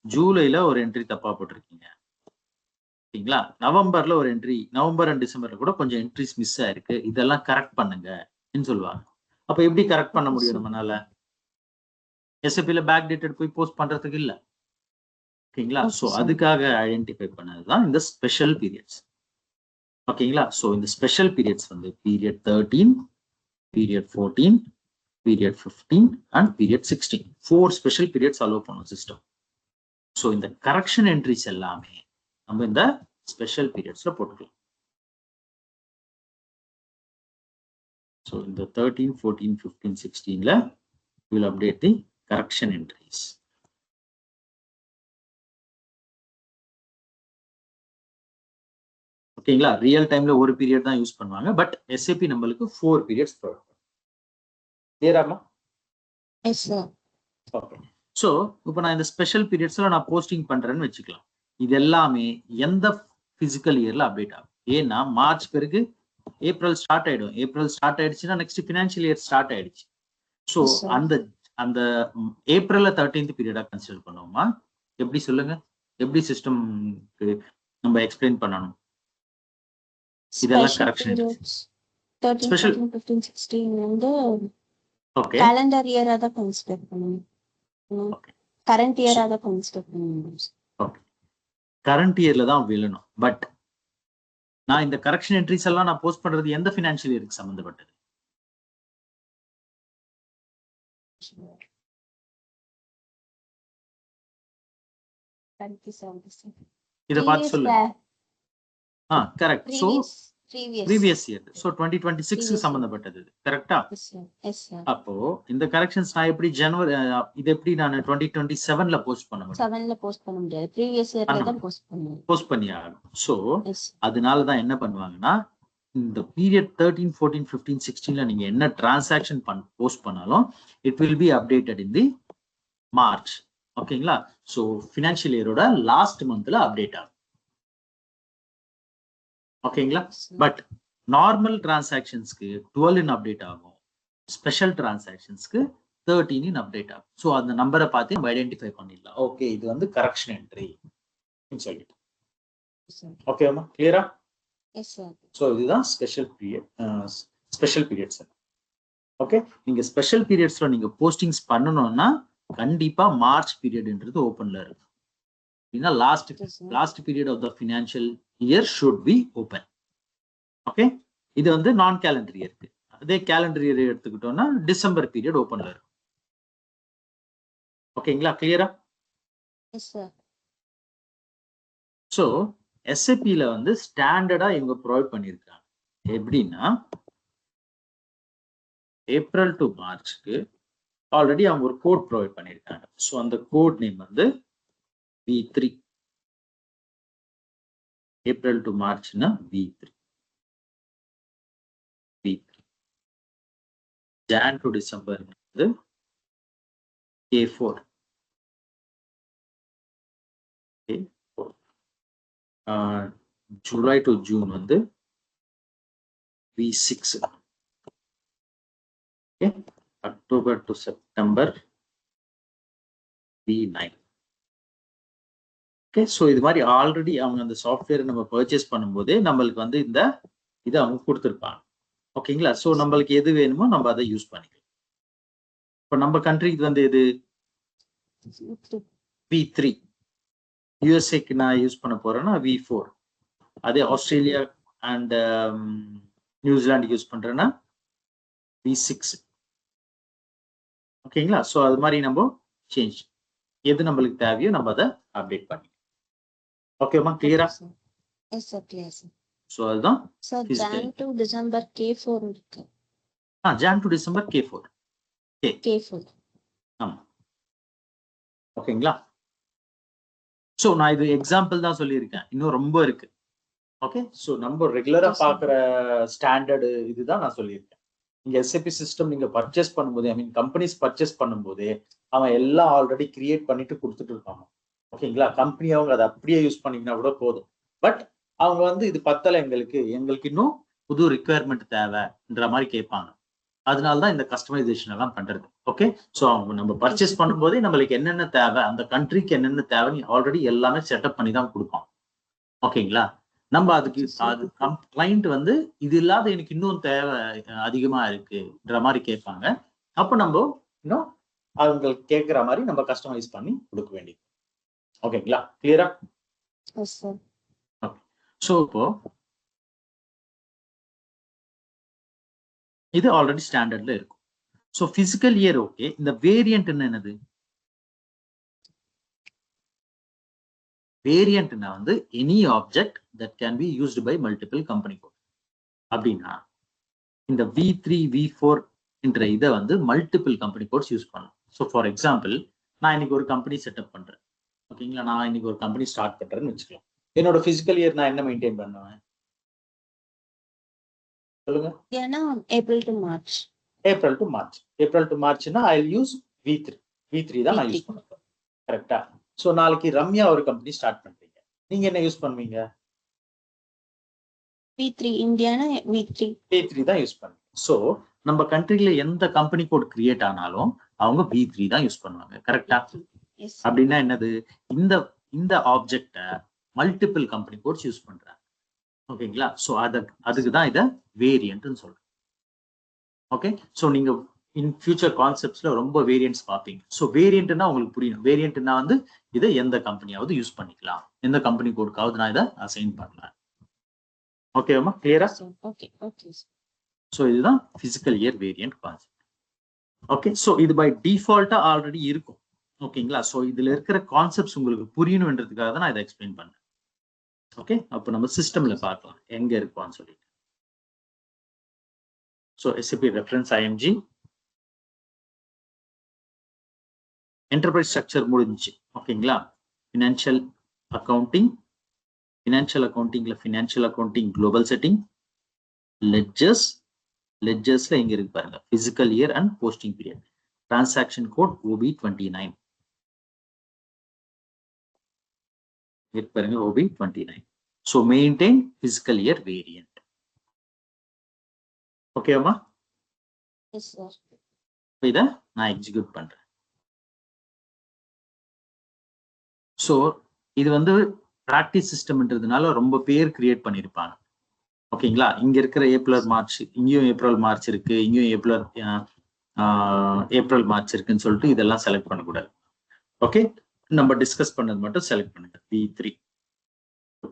ஜூலைல ஒரு என்ட்ரி தப்பா போட்டிருக்கீங்க, ஓகேங்களா? நவம்பர்ல ஒரு என்ட்ரி, நவம்பர் அண்ட் டிசம்பர்ல கூட கொஞ்சம் என்ட்ரிஸ் மிஸ் ஆயிருக்கு, இதெல்லாம் கரெக்ட் பண்ணுங்கன்னு சொல்லுவாங்க. அப்ப எப்படி கரெக்ட் பண்ண முடியும் நம்மளால? எஸ்ஏபில பேக் டேட்டட் போய் போஸ்ட் பண்றதுக்கு இல்ல, ஓகேங்களா? ஸோ அதுக்காக ஐடென்டிஃபை பண்ணதுதான் இந்த ஸ்பெஷல் பீரியட்ஸ். ஓகேங்களா? ஸோ இந்த ஸ்பெஷல் பீரியட்ஸ் வந்து period 13, period 14, period 15 and period 16, 4 special periods allow பண்ணும் சிஸ்டம். ஸோ இந்த கரெக்ஷன் என்ட்ரிஸ் எல்லாமே நம்ம இந்த ஸ்பெஷல் பீரியட்ஸ்ல போட்டுக்கலாம். ஸோ இந்த 13, 14, 15, 16ல we'll update the correction entries. ஓகேங்களா? ரியல் டைம்ல ஒரு பீரியட் தான் யூஸ் பண்ணுவாங்க, பட் எஸ்ஏபி நம்மளுக்கு 4 பீரியட்ஸ் ப்ரொவைட் பண்ணும். கிளியராமா? Yes sir. ஓகே. ஸோ இப்போ நான் இந்த ஸ்பெஷல் பீரியட்ஸ்ல நான் போஸ்டிங் பண்றேன்னு வச்சுக்கலாம். இது எல்லாமே எந்த பிசிக்கல் இயர்ல அப்டேட் ஆகும்? ஏன்னா மார்ச் பிறகு ஏப்ரல் ஸ்டார்ட் ஆயிடும். ஏப்ரல் ஸ்டார்ட் ஆயிடுச்சுன்னா நெக்ஸ்ட் ஃபினான்ஷியல் இயர் ஸ்டார்ட் ஆயிடுச்சு. ஸோ அந்த ஏப்ரல்ல 13th பீரியடா கன்சிடர் பண்ணுவோமா? எப்படி சொல்லுங்க? எப்படி சிஸ்டம்க்கு நம்ம எக்ஸ்பிளைன் பண்ணணும்? இதெல்லாம் கரெக்ஷன். 13, 14, 15, 16 வந்து ஓகே, கேலண்டர் இயரா தான் கன்சிடர் பண்ணணும். ஓகே, கரண்ட் இயரா தான் கன்சிடர் பண்ணணும். ஓகே. கரண்ட் இயர்ல தான் விழணும். பட் நான் இந்த கரெக்ஷன் என்ட்ரிஸ் எல்லாம் நான் போஸ்ட் பண்றது எந்த ஃபினான்ஷியல் இயருக்கு சம்பந்தப்பட்டது? இத பார்த்து சொல்லுங்க. Correct. So previous year, so 2026 சம்பந்தப்பட்டது, கரெக்ட்டா? அப்போ இந்த கரெக்ஷன்ஸ் நான் எப்படி இது எப்படி நான் 2027ல போஸ்ட் பண்ண முடியும்? 7ல போஸ்ட் பண்ண முடியாது. previous yearல தான் போஸ்ட் பண்ணி ஆகணும். சோ அதனால தான் என்ன பண்ணுவாங்கன்னா, இந்த பீரியட் 13, 14, 15, 16ல நீங்க என்ன டிரான்சாக்ஷன் போஸ்ட் பண்ணாலும் it will be updated in the March. ஓகேங்களா? சோ ஃபினான்ஷியல் இயரோட லாஸ்ட் மந்த்ல அப்டேட் ஆகும். ஓகேங்களா? பட் நார்மல் டிரான்சாக்ஷன்ஸ்க்கு 12 அப்டேட் ஆகும், ஸ்பெஷல் டிரான்சாக்ஷன்ஸ்க்கு 13 அப்டேட் ஆகும். ஸோ அந்த நம்பரை பார்த்து நம்ம ஐடென்டிஃபை பண்ணிடலாம். ஓகே, இது வந்து கரெக்ஷன் என்ட்ரி சொல்லிட்டு. ஓகேவா, கிளியரா? Yes sir. ஸோ இதுதான் ஸ்பெஷல் பீரியட்ஸ். ஓகே, நீங்க ஸ்பெஷல் பீரியட்ஸ்ல நீங்க போஸ்டிங்ஸ் பண்ணணும்னா கண்டிப்பா மார்ச் பீரியட்ன்றது ஓப்பன்ல இருக்கும். அப்படின்னா last period of the financial year should be open. Okay, இது வந்து நான் கேலண்டர் இயருக்கு. அதே கேலண்டர் இயர் எடுத்துக்கிட்டோம்னா டிசம்பர் பீரியட் ஓப்பன்ல இருக்கும். ஓகேங்களா, கிளியரா? Yes sir. ஸோ எஸ்ஏபில வந்து ஸ்டாண்டர்டா இவங்க ப்ரொவைட் பண்ணியிருக்காங்க. எப்படின்னா ஏப்ரல் டு மார்ச்க்கு ஆல்ரெடி அவங்க ஒரு கோட் ப்ரொவைட் பண்ணியிருக்காங்க. ஸோ அந்த கோட் நேம் வந்து V3. ஏப்ரல் டு மார்ச்னா V3. ஜான் டு டிசம்பர் வந்து K4. ஜூலை டு ஜூன் வந்து V6. October to September V9. Okay, so இது மாதிரி ஆல்ரெடி அவங்க அந்த சாஃப்ட்வேர் நம்ம பர்ச்சேஸ் பண்ணும்போதே நம்மளுக்கு வந்து இந்த இதை அவங்க கொடுத்துருப்பாங்க. ஓகேங்களா, ஸோ நம்மளுக்கு எது வேணுமோ நம்ம அதை யூஸ் பண்ணிக்கலாம். இப்போ நம்ம கண்ட்ரிக்கு வந்து எது V3. யூஎஸ்ஏக்கு நான் யூஸ் பண்ண போறேன்னா V4. அதே ஆஸ்திரேலியா அண்ட் நியூசிலாந்து யூஸ் பண்றேன்னா V6. ஓகேங்களா, ஸோ அது மாதிரி நம்ம சேஞ்ச் எது நம்மளுக்கு தேவையோ நம்ம அதை அப்டேட் பண்ணி. ஓகேமா, கிளியரா? Yes sir, clear sir. So அதுதான் sir Jan to December K4 இருக்கு. Jan to December K4. K4. ஆமா, ஓகேங்களா. ஸோ நான் இது எக்ஸாம்பிள் தான் சொல்லியிருக்கேன், இன்னும் ரொம்ப இருக்கு. ஓகே, ஸோ நம்ம ரெகுலரா பாக்குற ஸ்டாண்டர்டு இதுதான் நான் சொல்லியிருக்கேன். நீங்க எஸ்ஏபி சிஸ்டம் நீங்க பர்ச்சேஸ் பண்ணும்போது, ஐ மீன் கம்பெனிஸ் பர்ச்சேஸ் பண்ணும்போது அவன் எல்லாம் ஆல்ரெடி கிரியேட் பண்ணிட்டு கொடுத்துட்டு இருப்பாங்க. ஓகேங்களா, கம்பெனி அவங்க அதை அப்படியே யூஸ் பண்ணிங்கன்னா கூட போதும். பட் அவங்க வந்து இது பத்தல, எங்களுக்கு இன்னும் புது ரிக்குவயர்மெண்ட் தேவைன்ற மாதிரி கேட்பாங்க. அதனாலதான் இந்த கஸ்டமைசேஷன் எல்லாம் பண்றது. ஓகே, ஸோ அவங்க நம்ம பர்ச்சேஸ் பண்ணும்போதே நம்மளுக்கு என்னென்ன தேவை, அந்த கண்ட்ரிக்கு என்னென்ன தேவைன்னு ஆல்ரெடி எல்லாமே செட்டப் பண்ணி தான் கொடுப்போம். ஓகேங்களா, நம்ம அதுக்கு அது கிளைண்ட் வந்து இது இல்லாத எனக்கு இன்னும் தேவை அதிகமா இருக்குன்ற மாதிரி கேட்பாங்க. அப்போ நம்ம இன்னும் அவங்களுக்கு கேட்கிற மாதிரி நம்ம கஸ்டமைஸ் பண்ணி கொடுக்க வேண்டியது. ஓகேங்களா, கிளியரா? ஓகே, ஸோ இப்போ இது ஆல்ரெடி ஸ்டாண்டர்ட்ல இருக்கும். So physical year okay. இந்த வேரியன்ட் என்னது? வேரியன்ட்னா வந்து any object that can be used by multiple company code. அப்படின்னா இந்த V3 V4 என்ற இதை வந்து மல்டிபிள் கம்பெனி கோட்ஸ் யூஸ் பண்ணலாம். ஸோ ஃபார் எக்ஸாம்பிள், நான் இன்னைக்கு ஒரு கம்பெனி செட்டப் பண்றேன். ஓகேங்களா, நான் இன்னைக்கு ஒரு கம்பெனி ஸ்டார்ட் பண்றேன்னு வச்சுக்கலாம். என்னோட பிசிக்கல் இயர் நான் என்ன மெயின்டைன் பண்ணுவேன் சொல்லுங்க? April to March. April to மார்ச்னா ஐ வில் யூஸ் V3 தான் நான் யூஸ் பண்ணுவேன். கரெக்டா? ஸோ நாளைக்கு ரம்யா ஒரு கம்பெனி ஸ்டார்ட் பண்றீங்க, நீங்க என்ன யூஸ் பண்ணுவீங்க? V3 இந்தியானா V3 தான் யூஸ் பண்ணுவீங்க. ஸோ நம்ம கண்ட்ரில எந்த கம்பெனி கோட் கிரியேட் ஆனாலும் அவங்க V3 தான் யூஸ் பண்ணுவாங்க. கரெக்டா? அப்படின்னா என்னது? இந்த ஆப்ஜெக்ட மல்டிபிள் கம்பெனி கோட்ஸ் யூஸ் பண்றாங்க. ஓகேங்களா, ஸோ அதுக்கு தான் இதை வேரியன்ட்னு சொல்றேன். ஓகே, ஸோ நீங்க இன் ஃபியூச்சர் கான்செப்ட்ஸ்ல ரொம்ப வேரியன்ட்ஸ் பார்ப்பீங்க. ஸோ வேரியன்ட்னா உங்களுக்கு புரியணும். வேரியன்ட்னா வந்து இதை எந்த கம்பெனியாவது யூஸ் பண்ணிக்கலாம், எந்த கம்பெனி கோடுக்காவது நான் இதை அசைன் பண்ணலாம். ஓகேவா, கிளியரா? ஓகே. ஸோ இதுதான் physical year variant concept. Okay, so இது பை டிஃபால்ட்டா ஆல்ரெடி இருக்கும். ஓகேங்களா, ஸோ இதுல இருக்கிற கான்செப்ட்ஸ் உங்களுக்கு புரியணுன்றதுக்காக தான் நான் இதை எக்ஸ்பிளைன் பண்ணேன். ஓகே, அப்போ நம்ம சிஸ்டம்ல பார்க்கலாம் எங்க இருக்கும்னு சொல்லிட்டு. So SAP reference IMG enterprise structure முடிஞ்சிச்சு. ஓகேங்களா, ஃபினான்ஷியல் அக்கௌண்டிங்ல ஃபினான்ஷியல் அக்கௌண்டிங் குளோபல் செட்டிங், லெட்ஜர்ஸ்ல எங்க இருக்கு பாருங்க, fiscal year and posting period, transaction code OB29 இருக்கு பாருங்க, OB29. So maintain fiscal year variant. ஓகேவா? Yes sir. இதை நான் எக்ஸிக்யூட் பண்றேன். ஸோ இது வந்து ப்ராக்டிஸ் சிஸ்டம்ன்றதுனால ரொம்ப பேர் கிரியேட் பண்ணியிருப்பாங்க. ஓகேங்களா? இங்க இருக்கிற ஏப்ரல் மார்ச், இங்கேயும் ஏப்ரல் மார்ச் இருக்கு, இங்கேயும் ஏப்ரல் மார்ச் இருக்குன்னு சொல்லிட்டு இதெல்லாம் செலக்ட் பண்ணக்கூடாது. ஓகே, நம்ம டிஸ்கஸ் பண்ணது மட்டும் செலக்ட் பண்ணுங்க. V3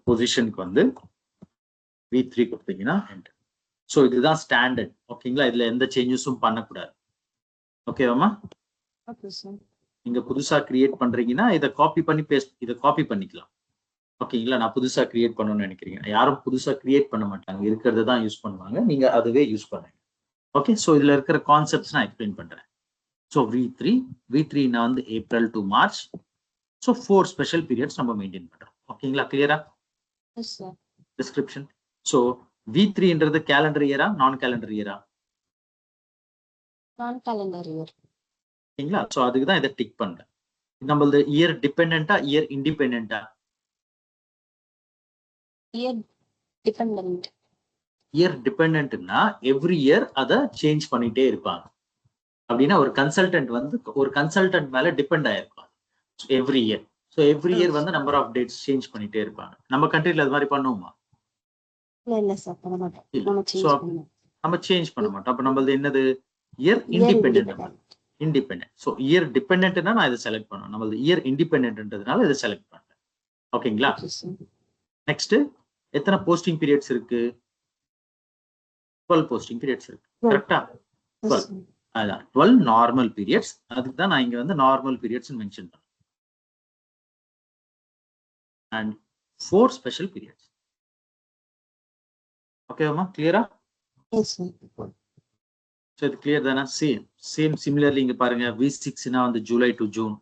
பொசிஷனுக்கு வந்து V3 கொடுத்தீங்கன்னா என்டர். ஸோ இதுதான் ஸ்டாண்டர்ட். ஓகேங்களா? இதுல எந்த சேஞ்சஸும் பண்ணக்கூடாது. ஓகேவாமா? Okay sir. நீங்க புதுசா கிரியேட் பண்றீங்கன்னா இதை காப்பி பண்ணி பேஸ்ட், இதை காப்பி பண்ணிக்கலாம். ஓகேங்களா? நான் புதுசா கிரியேட் பண்ணணும்னு நினைக்கிறீங்க, யாரும் புதுசா கிரியேட் பண்ண மாட்டாங்க, இருக்கிறது தான் யூஸ் பண்ணுவாங்க. நீங்க அதுவே யூஸ் பண்ணுங்க. ஓகே, ஸோ இதுல இருக்கிற கான்செப்ட்ஸ் நான் எக்ஸ்பிளைன் பண்றேன். ஸோ V3 நான் வந்து April to March. So 4 special periods நம்ம மெயின்டைன் பண்றோம். ஓகேங்களா? கிளியரா? Yes sir. டிஸ்கிரிப்ஷன். ஸோ V3ன்றது கேலண்டர் இயரா, நான் கேலண்டர் இயரா? Non calendar year. ஓகேங்களா? ஸோ அதுக்கு தான் இதை டிக் பண்றேன். நம்மளது இயர் டிபெண்டா, இயர் இண்டிபெண்டா? Year dependent. இயர் டிபெண்ட்னா எவ்ரி இயர் அதை சேஞ்ச் பண்ணிட்டே இருப்பாங்க. அப்படின்னா ஒரு கன்சல்டன்ட் வந்து ஒரு கன்சல்டன்ட் மேல டிபெண்ட் ஆயிருப்பாங்க every year. So every year வந்து நம்பர் ஆஃப் டேட்ஸ் சேஞ்ச் பண்ணிட்டே இருப்பாங்க. நம்ம கண்ட்ரில அது மாதிரி பண்ணுவோமா? இல்ல சார், பண்ண மாட்டோம். இல்ல. நம்ம ஸோ சேஞ்ச் பண்ணுவோம். நம்ம சேஞ்ச் பண்ண மாட்டோம். அப்ப நம்மளது என்னது? Year year independent. Independent. So year டிபெண்டன்ட்னா நான் இதை செலக்ட் பண்ணுவேன். நம்மளது இயர் இண்டிபெண்டன்ட்ன்றதுனால இதை செலக்ட் பண்றேன். ஓகேங்களா? நெக்ஸ்ட், எத்தனை போஸ்டிங் பீரியட்ஸ் இருக்கு? 12 போஸ்டிங் பீரியட்ஸ் இருக்கு. கரெக்டா? 12. அதான் 12 நார்மல் பீரியட்ஸ். அதுக்கு தான் நான் இங்க வந்து நார்மல் பீரியட்ஸ் மென்ஷன் பண்ணேன். And 4 special periods. ஓகேவாமா? கிளியரா? Yes sir. ஸோ இது கிளியர் தானே? சேம் சிமிலர்லி இங்க பாருங்க, V6னா வந்து ஜூலை டு ஜூன்,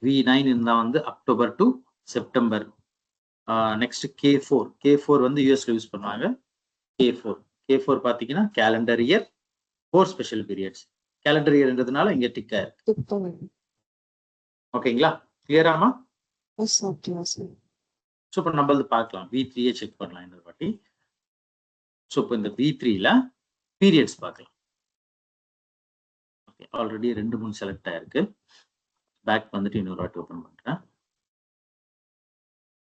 V9 இருந்தா வந்து October to September. Next K4 வந்து யூஎஸ்ல யூஸ் பண்ணுவாங்க. K4 பாத்தீங்கன்னா calendar year, 4 special periods. Calendar இயர்ன்றதுனால இங்க டிக் ஆயிருக்கு. ஓகேங்களா? கிளியராமா? Yes okay sir. ஸோ இப்போ நம்மளது பார்க்கலாம். V3 செக் பண்ணலாம் இந்த வாட்டி. ஸோ இப்போ இந்த V3ல பீரியட்ஸ் பார்க்கலாம். ஓகே, ஆல்ரெடி 2-3 செலக்ட் ஆயிருக்கு. பேக் வந்துட்டு இன்னொரு வாட்டி ஓப்பன் பண்றேன்.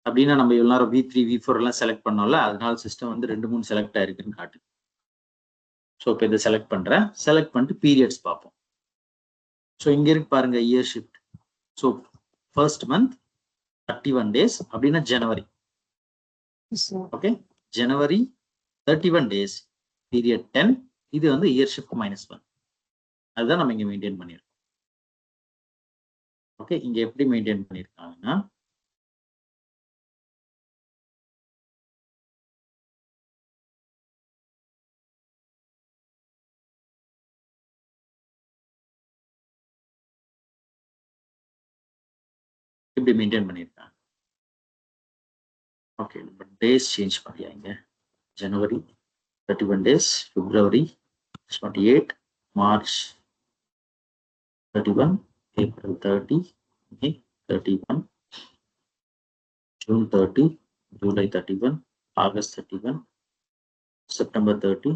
அப்படின்னா நம்ம இவ்வளவு நேரம் V3 V4 எல்லாம் செலக்ட் பண்ணோம்ல, அதனால சிஸ்டம் வந்து 2-3 செலக்ட் ஆயிருக்குன்னு காட்டு. ஸோ இப்போ இதை செலக்ட் பண்றேன். செலக்ட் பண்ணிட்டு பீரியட்ஸ் பார்ப்போம். ஸோ இங்க இருக்கு பாருங்க, year shift. So first month 31 days அப்படின்னா ஜனவரி. ஓகே, ஜனவரி 31 டேஸ், பீரியட் 10. இது வந்து இயர் ஷிஃப்ட் -1. அதுதான் நம்ம இங்க மெயின்டைன் பண்ணிருக்கோம். ஓகே, இங்க எப்படி மெயின்டைன் பண்ணிருக்காங்கன்னா, இப்படி மெயின்டைன் பண்ணிருக்காங்க. ஓகே, டேஸ் சேஞ்ச் பண்ணியா இங்க, ஜனவரி 31 டேஸ், பிப்ரவரி 28, மார்ச் 31, ஏப்ரல் 30, மே 31, June 30, July 31, August 31, September 30,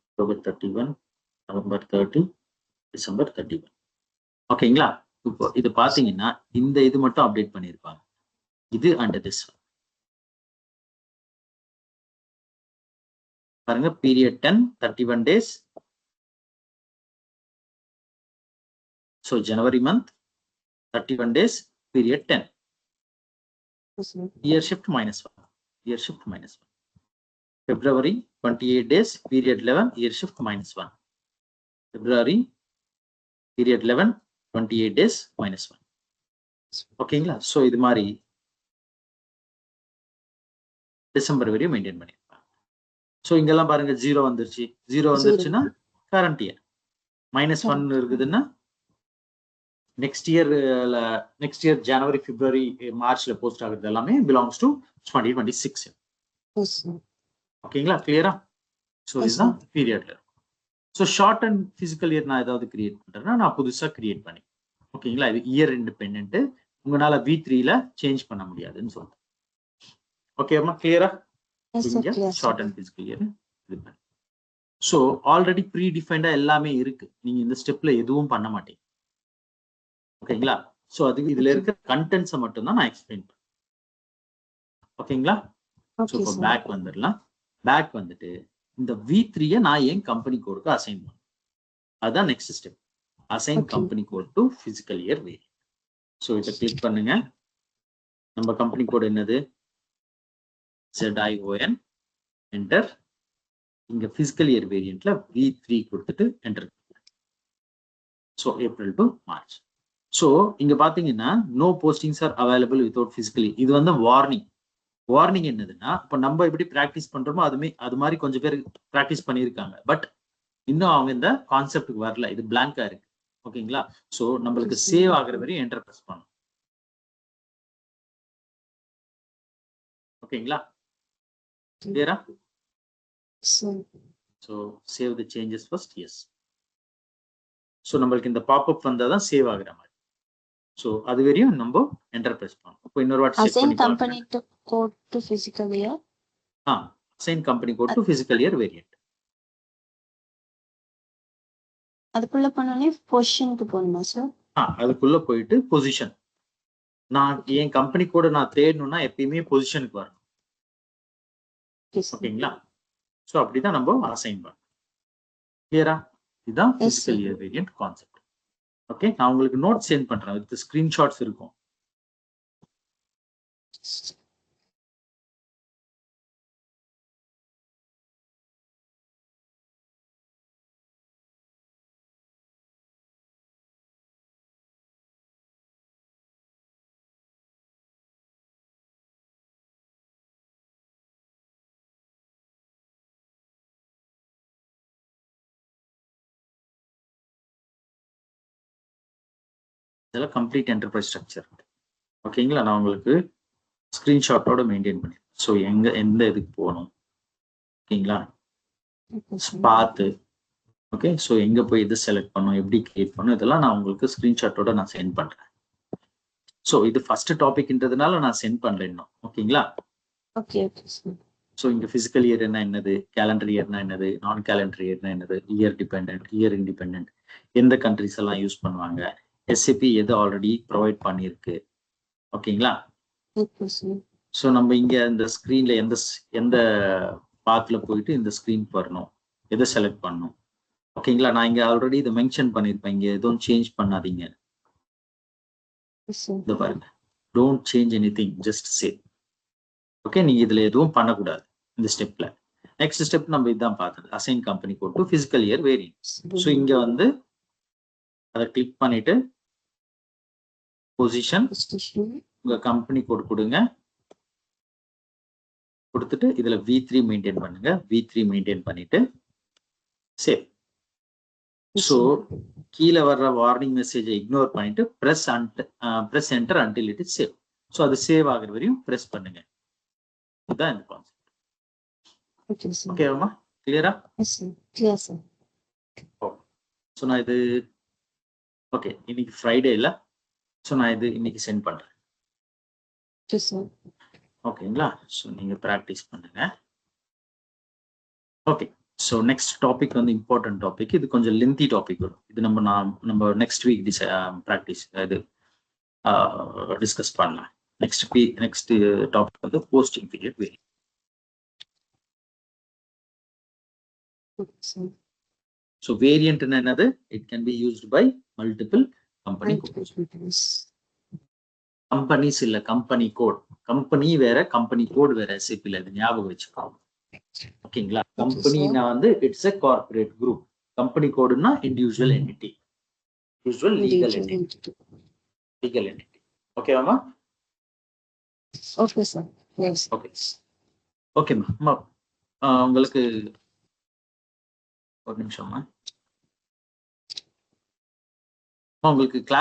October 31, November 30, December 31. ஓகேங்களா? இப்போ இது பாத்தீங்கன்னா இந்த இது மட்டும் அப்டேட் பண்ணிருப்பாங்க. இது அண்ட் திஸ் பாருங்க, period 10 31 days. So January month 31 days, period 10. Year shift -1. February 28 days, period 11, year shift -1. February period 11, 28 days -1. ஓகேங்களா? ஸோ இது மாதிரி டிசம்பர் வரையும் மெயின்டைன் பண்ணிருப்பாங்க. ஸோ இங்கெல்லாம் பாருங்க 0 வந்துருச்சு. 0 வந்துருச்சுன்னா கரண்ட் இயர். -1 இருக்குதுன்னா நெக்ஸ்ட் இயர் ஜனவரி, பிப்ரவரி, மார்ச்ல போஸ்ட் ஆகுறது எல்லாமே பிலாங்ஸ் டு 2026. ஓகேங்களா? கிளியரா? ஸோ இதுதான் பீரியட்ல. So short and fiscal year நான் ஏதாவது கிரியேட் பண்றேன்னா நான் புதுசா கிரியேட் பண்ணி. ஓகேங்களா? இது இயர் இண்டிபெண்டன்ட். உங்களால V3ல சேஞ்ச் பண்ண முடியாதுன்னு சொல்றேன். ஓகேமா? கிளியரா? ஷார்ட் அண்ட் பிசிக்கல் இயர் இது ஸோ ஆல்ரெடி ப்ரீ டிஃபைன்டா எல்லாமே இருக்கு, நீங்க இந்த ஸ்டெப்ல எதுவும் பண்ண மாட்டீங்க. ஓகேங்களா? ஸோ அதுக்கு இதுல இருக்கிற கண்டென்ட்ஸை மட்டும் தான் நான் எக்ஸ்பிளைன் பண்ணேன். ஓகேங்களா? ஸோ இப்போ பேக் வந்துடலாம். பேக் வந்துட்டு இந்த V3 நான் ஏன் கம்பெனி கோடுக்கு அசைன் பண்ணேன், அதுதான் next step. Assign company code to physical year variant. So இதை கிளிக் பண்ணுங்க. நம்ம கம்பெனி கோட் என்னது? ZION. என்டர். இங்க பிசிக்கல் இயர் வேரியன்ட்ல V3 கொடுத்துட்டு enter. So April to March. So இங்க பாத்தீங்கன்னா no postings are available without physically. இது வந்து வார்னிங். வார்னிங் என்னதுன்னா, இப்போ நம்ம எப்படி பிராக்டிஸ் பண்றோமோ அது மாதிரி கொஞ்சம் பேர் பிராக்டிஸ் பண்ணியிருக்காங்க. பட் இன்னும் அவங்க இந்த கான்செப்டுக்கு வரல, இது பிளாங்கா இருக்கு. ஓகேங்களா? ஸோ நம்மளுக்கு சேவ் ஆகுற வரையும் என்டர் பிரஸ் பண்ணணும். ஓகேங்களா? கிளியரா? So save the changes first. Yes. So நம்மளுக்கு இந்த பாப்அப் வந்தால் தான் சேவ் ஆகுற மாதிரி. ஸோ அது வரையும் நம்ம என்டர் பிரஸ் பண்ணணும். இப்போ இன்னொரு வாட்டி செக் பண்ணி company code to physical year. Assign company code to physical year variant. அதுக்குள்ள பண்ணனே பொசிஷனுக்கு போகணுமா சார்? அதுக்குள்ள போயிட்டு பொசிஷன். நான் என் கம்பெனி கோட நான் தேடணும்னா எப்பயுமே பொசிஷனுக்கு வரணும். ஓகேங்களா? ஸோ அப்படிதான் நம்ம அசைன் பண்ணணும். கிளியரா? இதுதான் physical year variant concept. Okay, நான் உங்களுக்கு நோட் சென்ட் பண்றேன், வித் ஸ்கிரீன்ஷாட்ஸ் இருக்கும். இதெல்லாம் கம்ப்ளீட் என்டர்பிரைஸ் ஸ்ட்ரக்சர். ஓகேங்களா? நான் உங்களுக்கு ஸ்கிரீன்ஷாட்டோட மெயின்டைன் பண்ணி, ஸோ எந்த இதுக்கு போகணும், ஓகேங்களா, பார்த்து. ஓகே, ஸோ எங்க போய் எது செலக்ட் பண்ணணும், எப்படி கிரியேட் பண்ணணும், இதெல்லாம் நான் உங்களுக்கு ஸ்கிரீன்ஷாட்டோட நான் சென்ட் பண்றேன். ஸோ இது ஃபர்ஸ்ட் டாபிக்ன்றதுனால நான் சென்ட் பண்றேன் இன்னும். ஓகேங்களா? ஓகே. ஸோ இங்க பிசிக்கல் இயர் என்ன என்னது, கேலண்டர் இயர்னா என்னது, நான் கேலண்டர் இயர்னா என்னது, இயர் டிபெண்ட், இயர் இண்டிபெண்ட், எந்த கண்ட்ரிஸ் எல்லாம் யூஸ் பண்ணுவாங்க, SAP எது ஆல்ரெடி ப்ரொவைட் பண்ணியிருக்கு. ஓகேங்களா? ஸோ நம்ம இங்க இந்த ஸ்கிரீன்ல எந்த பாத்ல போயிட்டு இந்த ஸ்கிரீனுக்கு வரணும், எதை செலக்ட் பண்ணணும். ஓகேங்களா? நான் இங்க ஆல்ரெடி இதை மென்ஷன் பண்ணிருப்பேன், இங்க எதுவும் சேஞ்ச் பண்ணாதீங்க. இத பாருங்க, don't change anything, just save. Okay, நீங்க இதுல எதுவும் பண்ணக்கூடாது இந்த ஸ்டெப்ல. நெக்ஸ்ட் ஸ்டெப் நம்ம இதுதான் பார்த்தது, assign company code to physical year variant. So இங்க வந்து அதை கிளிக் பண்ணிட்டு பொசிஷன், உங்க கம்பெனி கோட் கொடுங்க. கொடுத்துட்டு இதுல V3 மெயின்டைன் பண்ணுங்க. V3 மெயின்டைன் பண்ணிட்டு சேவ். ஸோ கீழே வர்ற வார்னிங் மெசேஜை இக்னோர் பண்ணிட்டு press enter until it is save. So அது சேவ் ஆகுற வரையும் பிரஸ் பண்ணுங்க. இதுதான் இந்த கான்செப்ட். ஓகேவா? கிளியரா? ஸோ நான் இது ஓகே, இன்னைக்கு ஃப்ரைடே இல்ல, ஸோ நான் இது இன்னைக்கு சென்ட் பண்றேன். ஓகேங்களா? ஸோ நீங்க ப்ராக்டிஸ் பண்ணுங்க. ஓகே, ஸோ நெக்ஸ்ட் டாபிக் வந்து இம்பார்ட்டன்ட் டாபிக். இது கொஞ்சம் லென்த்தி டாபிக் வரும். இது நம்ம நெக்ஸ்ட் வீக் ப்ராக்டிஸ் இது டிஸ்கஸ் பண்ணலாம். நெக்ஸ்ட் டாபிக் வந்து posting period variant. So variant என்னது? It can be used by multiple company codes. Companies இல்ல, கம்பெனி கோட். கம்பெனி வேற, கம்பெனி கோட் வேற. SAPல இது ஞாபகம் வச்சுக்கோங்க. ஓகேங்களா? கம்பெனினா வந்து it's a corporate group. Company கோடுனா individual entity, usual legal entity. ஓகேவாமா? Okay sir. ஓகே, ஓகேம்மா. உங்களுக்கு ஒரு நிமிஷம்மா, உங்களுக்கு கிளாஸ்